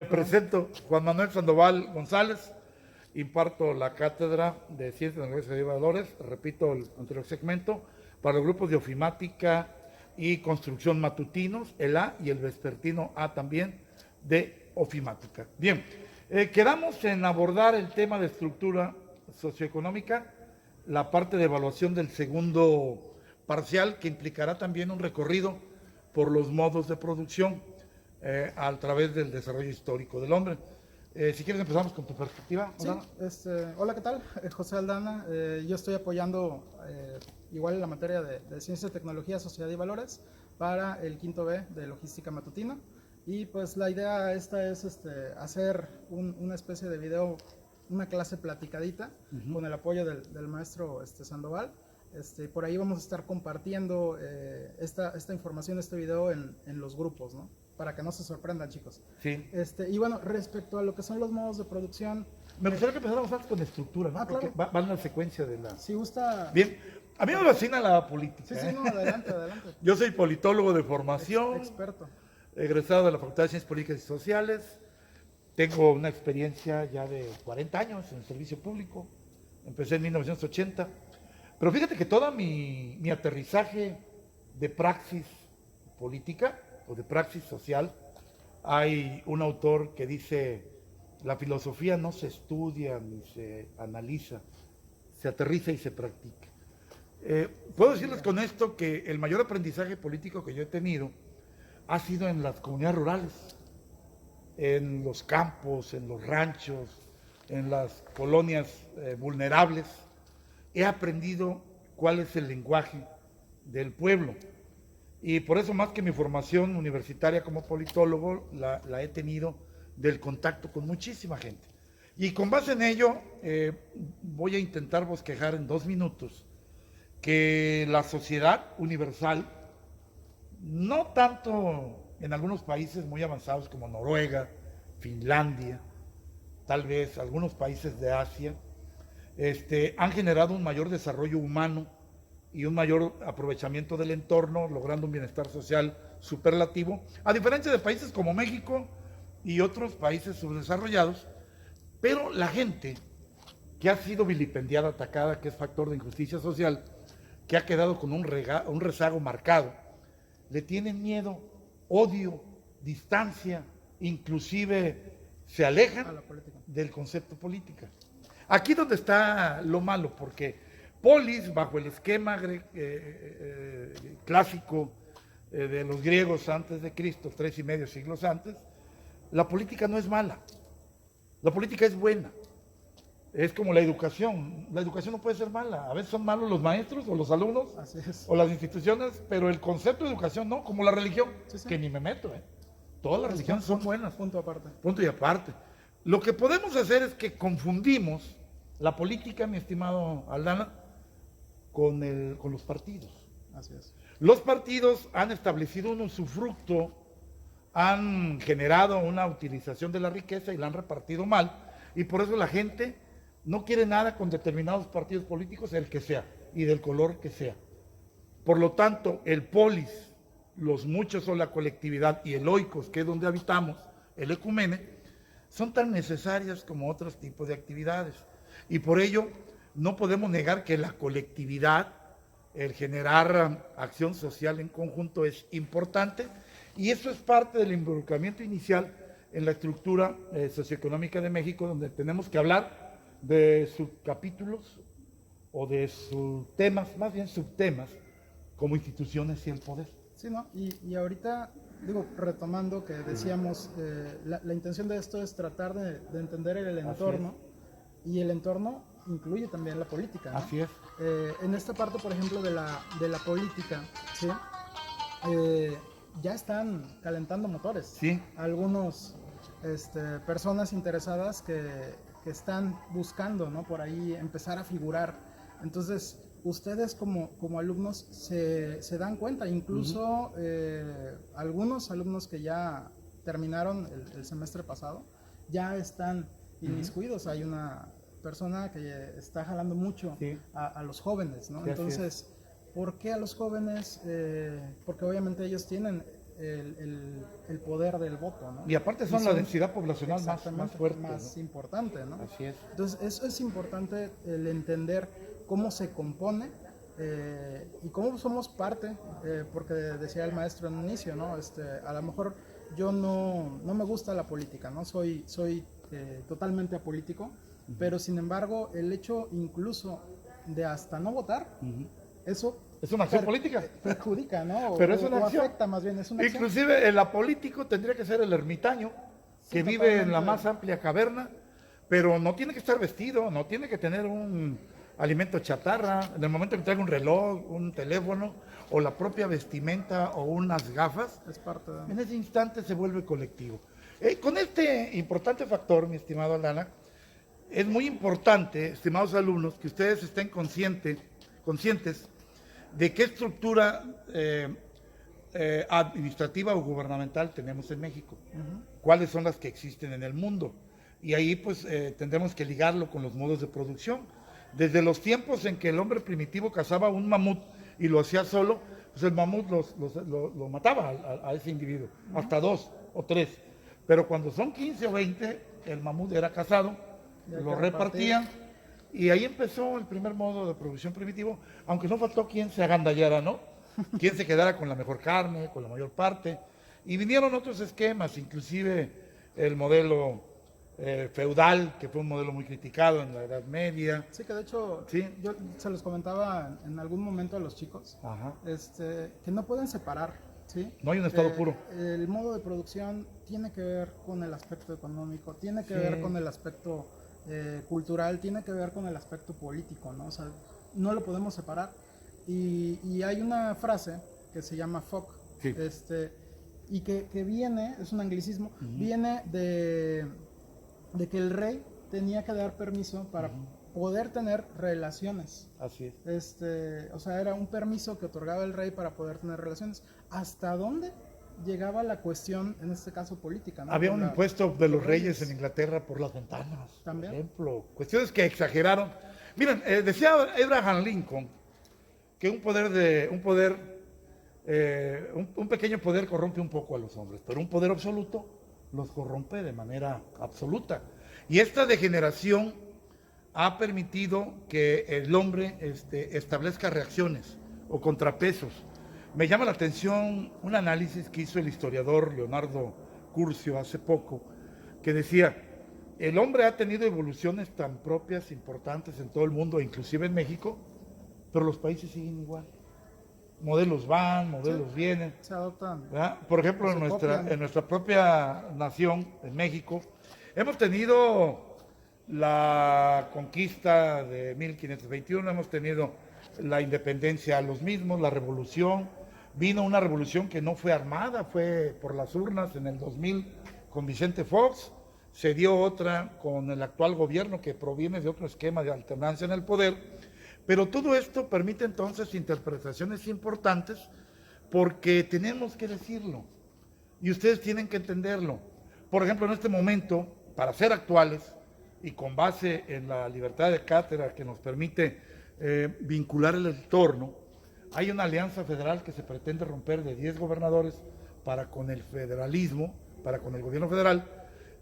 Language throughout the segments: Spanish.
Me presento, Juan Manuel Sandoval González, imparto la cátedra de Ciencias, Tecnologías y Valores, repito el anterior segmento, para los grupos de ofimática y construcción matutinos, el A y el vespertino A también, de ofimática. Bien, quedamos en abordar el tema de estructura socioeconómica, la parte de evaluación del segundo parcial, que implicará también un recorrido por los modos de producción a través del desarrollo histórico del hombre. Si quieres empezamos con tu perspectiva. Sí, hola, ¿qué tal? José Aldana. Yo estoy apoyando igual en la materia de Ciencia, Tecnología, Sociedad y Valores para el quinto B de Logística Matutina. Y pues la idea esta es hacer una especie de video, una clase platicadita con el apoyo del maestro Sandoval. Por ahí vamos a estar compartiendo esta información, este video en los grupos, ¿no? Para que no se sorprendan, chicos. Sí. Y bueno, respecto a lo que son los modos de producción... Me gustaría que empezáramos antes con estructura, ¿no? Claro. Porque va en la secuencia de la... Si gusta... Bien, a mí me fascina la política. Sí, no, adelante, adelante. Yo soy politólogo de formación. Experto. Egresado de la Facultad de Ciencias Políticas y Sociales. Tengo una experiencia ya de 40 años en el servicio público. Empecé en 1980. Pero fíjate que todo mi aterrizaje de praxis política o de praxis social, hay un autor que dice, la filosofía no se estudia ni se analiza, se aterriza y se practica. Puedo decirles con esto que el mayor aprendizaje político que yo he tenido ha sido en las comunidades rurales, en los campos, en los ranchos, en las colonias vulnerables. He aprendido cuál es el lenguaje del pueblo. Y por eso, más que mi formación universitaria como politólogo, la he tenido del contacto con muchísima gente. Y con base en ello, voy a intentar bosquejar en 2 minutos que la sociedad universal, no tanto en algunos países muy avanzados como Noruega, Finlandia, tal vez algunos países de Asia, han generado un mayor desarrollo humano y un mayor aprovechamiento del entorno, logrando un bienestar social superlativo, a diferencia de países como México y otros países subdesarrollados. Pero la gente que ha sido vilipendiada, atacada, que es factor de injusticia social, que ha quedado con un rezago marcado, le tienen miedo, odio, distancia, inclusive se alejan del concepto política. Aquí donde está lo malo, porque polis, bajo el esquema clásico de los griegos antes de Cristo, 3,5 siglos antes, la política no es mala, la política es buena. Es como la educación no puede ser mala, a veces son malos los maestros o los alumnos o las instituciones, pero el concepto de educación no, como la religión, que ni me meto, todas las religiones son buenas. Punto aparte. Punto y aparte. Lo que podemos hacer es que confundimos la política, mi estimado Aldana, con los partidos. Así es. Los partidos han establecido un usufructo, han generado una utilización de la riqueza y la han repartido mal, y por eso la gente no quiere nada con determinados partidos políticos, el que sea, y del color que sea. Por lo tanto, el polis, los muchos o la colectividad, y el oikos, que es donde habitamos, el ecumene, son tan necesarias como otros tipos de actividades. Y por ello, no podemos negar que la colectividad, el generar acción social en conjunto es importante, y eso es parte del involucramiento inicial en la estructura socioeconómica de México, donde tenemos que hablar de subcapítulos o de subtemas, más bien subtemas, como instituciones y el poder. Sí, ¿no? Y ahorita, digo, retomando que decíamos, la intención de esto es tratar de entender el entorno, y el entorno incluye también la política, ¿no? Así es. En esta parte, por ejemplo, de la política, ¿sí? Ya están calentando motores. Sí. Algunos personas interesadas que están buscando, ¿no? Por ahí empezar a figurar. Entonces, ustedes como alumnos se dan cuenta, incluso algunos alumnos que ya terminaron el semestre pasado, ya están inmiscuidos. Hay una persona que está jalando mucho a los jóvenes, ¿no? Sí, entonces, ¿por qué a los jóvenes? Porque obviamente ellos tienen el poder del voto, ¿no? Y aparte son la densidad poblacional más fuerte, más ¿no? importante, ¿no? Así es. Entonces, eso es importante, el entender cómo se compone y cómo somos parte, porque decía el maestro en un inicio, ¿no? A lo mejor yo no me gusta la política, ¿no? Soy totalmente apolítico, pero sin embargo, el hecho incluso de hasta no votar, eso es una acción política. Perjudica, ¿no? Pero es una acción. Afecta más bien, es una acción. Inclusive el apolítico tendría que ser el ermitaño, que vive en la más amplia caverna, pero no tiene que estar vestido, no tiene que tener un alimento chatarra. En el momento que traiga un reloj, un teléfono, o la propia vestimenta, o unas gafas, es parte de... en ese instante se vuelve colectivo. Con este importante factor, mi estimado Aldana, es muy importante, estimados alumnos, que ustedes estén conscientes de qué estructura administrativa o gubernamental tenemos en México, cuáles son las que existen en el mundo. Y ahí pues tendremos que ligarlo con los modos de producción. Desde los tiempos en que el hombre primitivo cazaba un mamut y lo hacía solo, pues el mamut lo mataba a ese individuo, hasta 2 o 3. Pero cuando son 15 o 20, el mamut era cazado, lo repartían, y ahí empezó el primer modo de producción primitivo, aunque no faltó quien se agandallara, ¿no? Quien se quedara con la mejor carne, con la mayor parte, y vinieron otros esquemas, inclusive el modelo feudal, que fue un modelo muy criticado en la Edad Media. Sí, que de hecho, ¿sí? Yo se los comentaba en algún momento a los chicos, que no pueden separar, ¿sí? No hay un estado puro. El modo de producción tiene que ver con el aspecto económico, tiene que ver con el aspecto cultural, tiene que ver con el aspecto político, ¿no? O sea, no lo podemos separar. Y hay una frase que se llama FOC, y que viene, es un anglicismo, viene de que el rey tenía que dar permiso para poder tener relaciones. Así es. O sea, era un permiso que otorgaba el rey para poder tener relaciones. ¿Hasta dónde llegaba la cuestión, en este caso política, ¿no? Había un impuesto de los reyes en Inglaterra por las ventanas, ¿también? Por ejemplo, cuestiones que exageraron. Miren, decía Abraham Lincoln que un pequeño poder corrompe un poco a los hombres, pero un poder absoluto los corrompe de manera absoluta. Y esta degeneración ha permitido que el hombre establezca reacciones o contrapesos. Me llama la atención un análisis que hizo el historiador Leonardo Curcio hace poco, que decía, el hombre ha tenido evoluciones tan propias, importantes en todo el mundo, inclusive en México, pero los países siguen igual. Modelos van, modelos vienen. Se adoptan. ¿Verdad? Por ejemplo, en nuestra propia nación, en México, hemos tenido la conquista de 1521, hemos tenido la independencia a los mismos, la revolución. Vino una revolución que no fue armada, fue por las urnas en el 2000 con Vicente Fox. Se dio otra con el actual gobierno que proviene de otro esquema de alternancia en el poder. Pero todo esto permite entonces interpretaciones importantes porque tenemos que decirlo y ustedes tienen que entenderlo. Por ejemplo, en este momento, para ser actuales y con base en la libertad de cátedra que nos permite vincular el entorno, hay una alianza federal que se pretende romper de 10 gobernadores para con el federalismo, para con el gobierno federal,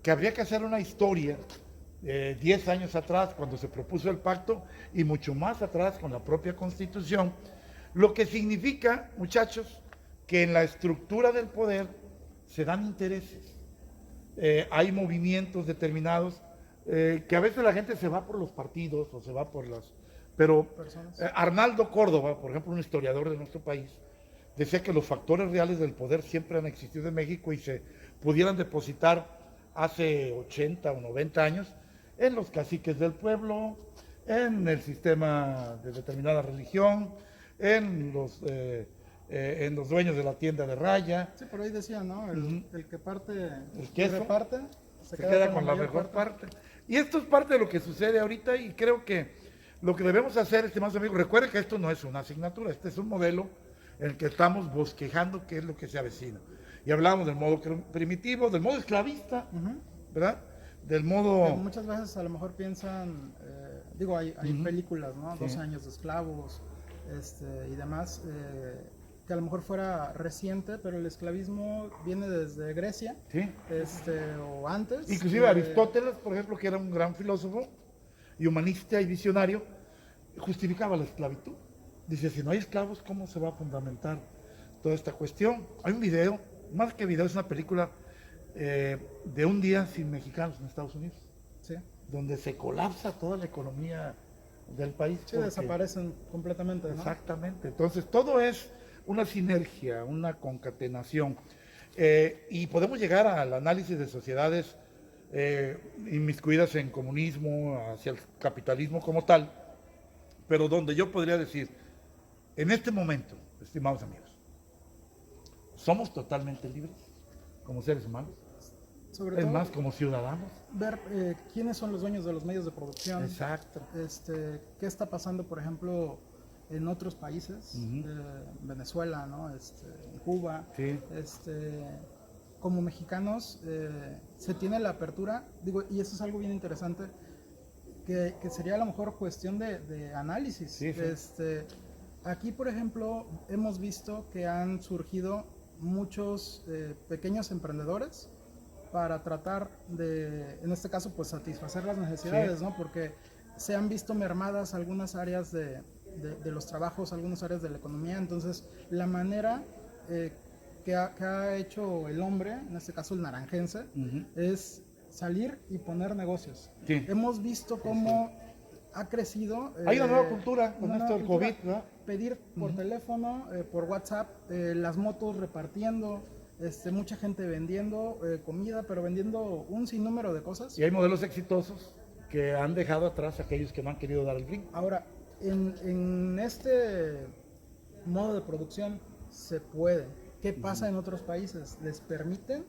que habría que hacer una historia 10 años atrás cuando se propuso el pacto y mucho más atrás con la propia Constitución, lo que significa, muchachos, que en la estructura del poder se dan intereses, hay movimientos determinados, que a veces la gente se va por los partidos o se va por las... Pero Arnaldo Córdoba, por ejemplo, un historiador de nuestro país, decía que los factores reales del poder siempre han existido en México y se pudieran depositar hace 80 o 90 años en los caciques del pueblo, en el sistema de determinada religión, en los dueños de la tienda de raya. Sí, por ahí decía, ¿no? El que parte, el queso, reparte, se queda con la mejor parte. Y esto es parte de lo que sucede ahorita y creo que lo que debemos hacer, estimados amigos, recuerden que esto no es una asignatura, este es un modelo en el que estamos bosquejando qué es lo que se avecina. Y hablamos del modo primitivo, del modo esclavista, ¿verdad? Del modo... Que muchas veces a lo mejor piensan, hay películas, ¿no? 12 años de esclavos y demás, que a lo mejor fuera reciente, pero el esclavismo viene desde Grecia, Sí. o antes. Inclusive Aristóteles, por ejemplo, que era un gran filósofo y humanista y visionario, justificaba la esclavitud. Dice, si no hay esclavos, ¿cómo se va a fundamentar toda esta cuestión? Hay un video, más que video, es una película de un día sin mexicanos en Estados Unidos, Sí, donde se colapsa toda la economía del país. sí, desaparecen completamente, ¿no? Exactamente. Entonces, todo es una sinergia, una concatenación. Y podemos llegar al análisis de sociedades inmiscuidas en comunismo, hacia el capitalismo como tal, pero donde yo podría decir, en este momento, estimados amigos, somos totalmente libres como seres humanos, Sobre es todo, más, como ciudadanos. ver quiénes son los dueños de los medios de producción. Exacto. Qué está pasando, por ejemplo, en otros países, Venezuela, ¿no? En Cuba. Sí. Como mexicanos se tiene la apertura, digo, y eso es algo bien interesante, que sería a lo mejor cuestión de análisis. Sí, sí. Aquí, por ejemplo, hemos visto que han surgido muchos pequeños emprendedores para tratar de, en este caso, pues satisfacer las necesidades, Sí. ¿no? Porque se han visto mermadas algunas áreas de los trabajos, algunas áreas de la economía. Entonces, la manera que ha hecho el hombre, en este caso el naranjense, es salir y poner negocios. Sí. Hemos visto cómo ha crecido. Hay una nueva cultura con una esto nueva del cultura. COVID, ¿no? Pedir por teléfono, por WhatsApp, las motos repartiendo, mucha gente vendiendo comida, pero vendiendo un sinnúmero de cosas. Y hay modelos exitosos que han dejado atrás a aquellos que no han querido dar el brinco. Ahora, en este modo de producción se puede. ¿Qué pasa en otros países? ¿Les permiten?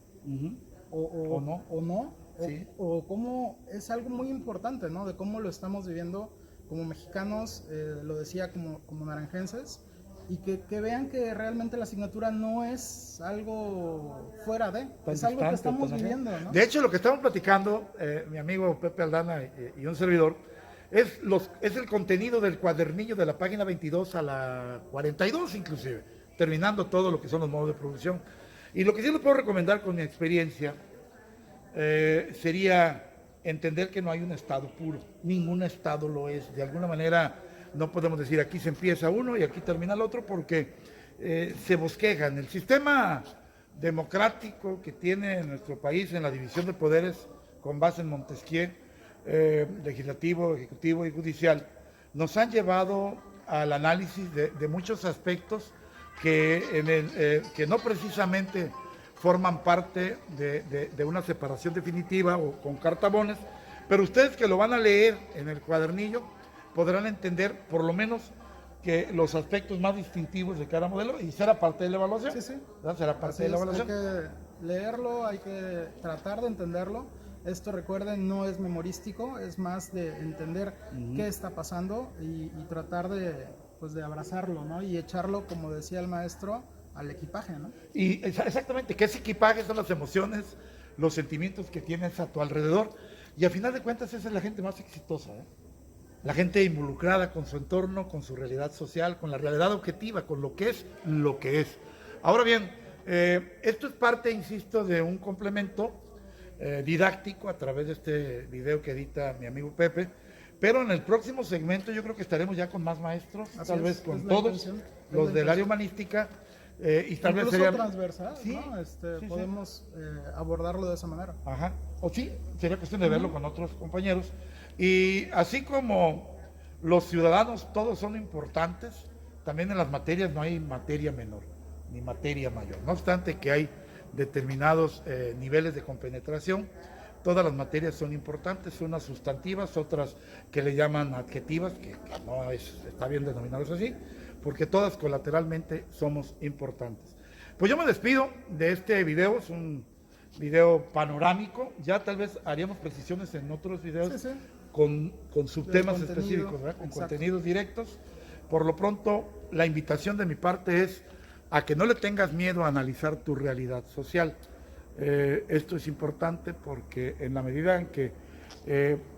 ¿O no? ¿O no? Sí. O cómo es algo muy importante, ¿no? De cómo lo estamos viviendo como mexicanos, lo decía como naranjenses, y que vean que realmente la asignatura no es algo fuera de, Tan es algo que distante, estamos tan ajeno. viviendo, ¿no? De hecho, lo que estamos platicando, mi amigo Pepe Aldana y un servidor, es el contenido del cuadernillo de la página 22 a la 42 inclusive, terminando todo lo que son los modos de producción. Y lo que sí les puedo recomendar con mi experiencia sería entender que no hay un estado puro, ningún estado lo es. De alguna manera no podemos decir aquí se empieza uno y aquí termina el otro, porque se bosquejan. El sistema democrático que tiene nuestro país en la división de poderes con base en Montesquieu, legislativo, ejecutivo y judicial, nos han llevado al análisis de muchos aspectos que no precisamente forman parte de una separación definitiva o con cartabones, pero ustedes que lo van a leer en el cuadernillo podrán entender por lo menos que los aspectos más distintivos de cada modelo, y será parte de la evaluación. Sí, sí. ¿Verdad? Será parte Así de la es, evaluación. hay que leerlo, hay que tratar de entenderlo. Esto, recuerden, no es memorístico, es más de entender qué está pasando y tratar pues de abrazarlo, ¿no? Y echarlo, como decía el maestro, al equipaje, ¿no? Y exactamente, que ese equipaje son las emociones, los sentimientos que tienes a tu alrededor, y a final de cuentas esa es la gente más exitosa, ¿eh? La gente involucrada con su entorno, con su realidad social, con la realidad objetiva, con lo que es lo que es. Ahora bien, esto es parte, insisto, de un complemento didáctico a través de este video que edita mi amigo Pepe, pero en el próximo segmento yo creo que estaremos ya con más maestros, Así tal vez es con la todos intención, los del área humanística, y tal vez Incluso sería transversal, sí, ¿no? sí. Podemos abordarlo de esa manera. Ajá, o sí, sería cuestión de verlo con otros compañeros. Y así como los ciudadanos todos son importantes, también en las materias no hay materia menor ni materia mayor. No obstante que hay determinados niveles de compenetración, todas las materias son importantes, unas sustantivas, otras que le llaman adjetivas, que no está bien denominadas así, porque todas colateralmente somos importantes. Pues yo me despido de este video, es un video panorámico, ya tal vez haríamos precisiones en otros videos Sí, sí. con subtemas Del contenido, específicos, ¿verdad? Con exacto. contenidos directos. Por lo pronto, la invitación de mi parte es a que no le tengas miedo a analizar tu realidad social. Esto es importante porque en la medida en que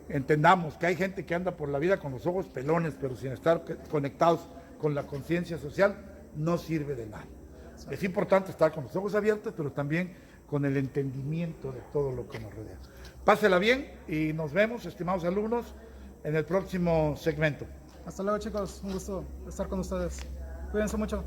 entendamos que hay gente que anda por la vida con los ojos pelones, pero sin estar conectados con la conciencia social, no sirve de nada. Es importante estar con los ojos abiertos, pero también con el entendimiento de todo lo que nos rodea. Pásela bien y nos vemos, estimados alumnos, en el próximo segmento. Hasta luego, chicos. Un gusto estar con ustedes. Cuídense mucho.